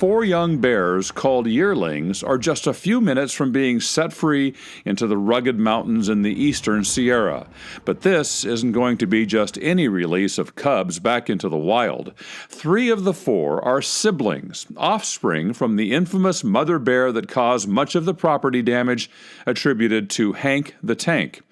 4 young bears called yearlings are just a few minutes from being set free into the rugged mountains in the eastern Sierra. But this isn't going to be just any release of cubs back into the wild. 3 of the 4 are siblings, offspring from the infamous mother bear that caused much of the property damage attributed to Hank the Tank.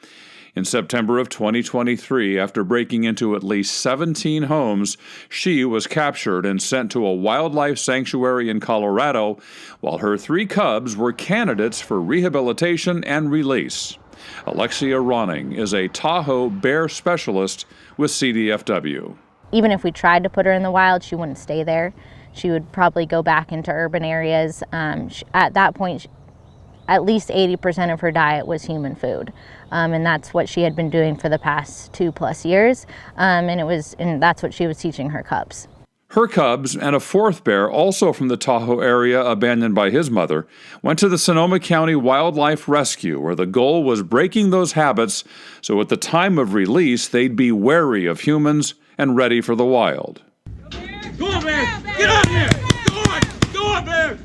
In September of 2023, after breaking into at least 17 homes, she was captured and sent to a wildlife sanctuary in Colorado, while her 3 cubs were candidates for rehabilitation and release. Alexia Ronning is a Tahoe bear specialist with CDFW. Even if we tried to put her in the wild, she wouldn't stay there. She would probably go back into urban areas. At that point, at least 80% of her diet was human food. And that's what she had been doing for the past 2+ years. And that's what she was teaching her cubs. Her cubs and a 4th bear, also from the Tahoe area abandoned by his mother, went to the Sonoma County Wildlife Rescue, where the goal was breaking those habits so at the time of release they'd be wary of humans and ready for the wild. Go on, bear! Get on here! Go on, bear!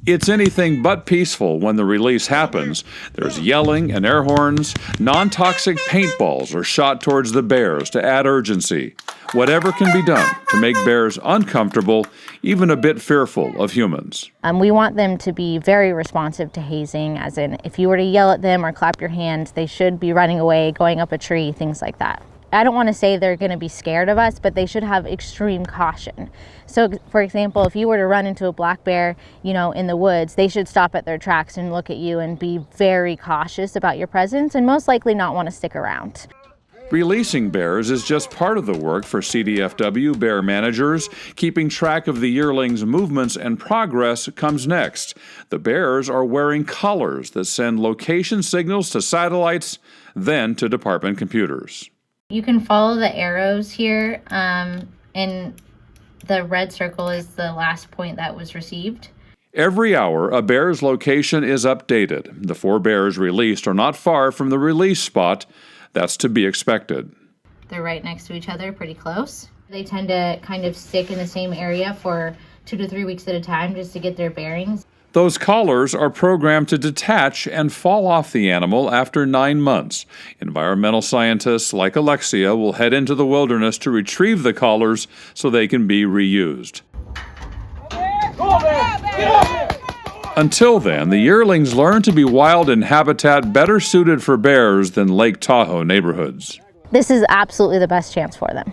It's anything but peaceful when the release happens. There's yelling and air horns. Non-toxic paintballs are shot towards the bears to add urgency. Whatever can be done to make bears uncomfortable, even a bit fearful of humans. We want them to be very responsive to hazing, as in if you were to yell at them or clap your hand, they should be running away, going up a tree, things like that. I don't want to say they're going to be scared of us, but they should have extreme caution. So, for example, if you were to run into a black bear, in the woods, they should stop at their tracks and look at you and be very cautious about your presence and most likely not want to stick around. Releasing bears is just part of the work for CDFW bear managers. Keeping track of the yearlings' movements and progress comes next. The bears are wearing collars that send location signals to satellites, then to department computers. You can follow the arrows here, and the red circle is the last point that was received. Every hour, a bear's location is updated. The 4 bears released are not far from the release spot. That's to be expected. They're right next to each other, pretty close. They tend to kind of stick in the same area for 2 to 3 weeks at a time just to get their bearings. Those collars are programmed to detach and fall off the animal after 9 months. Environmental scientists like Alexia will head into the wilderness to retrieve the collars so they can be reused. Until then, the yearlings learn to be wild in habitat better suited for bears than Lake Tahoe neighborhoods. This is absolutely the best chance for them.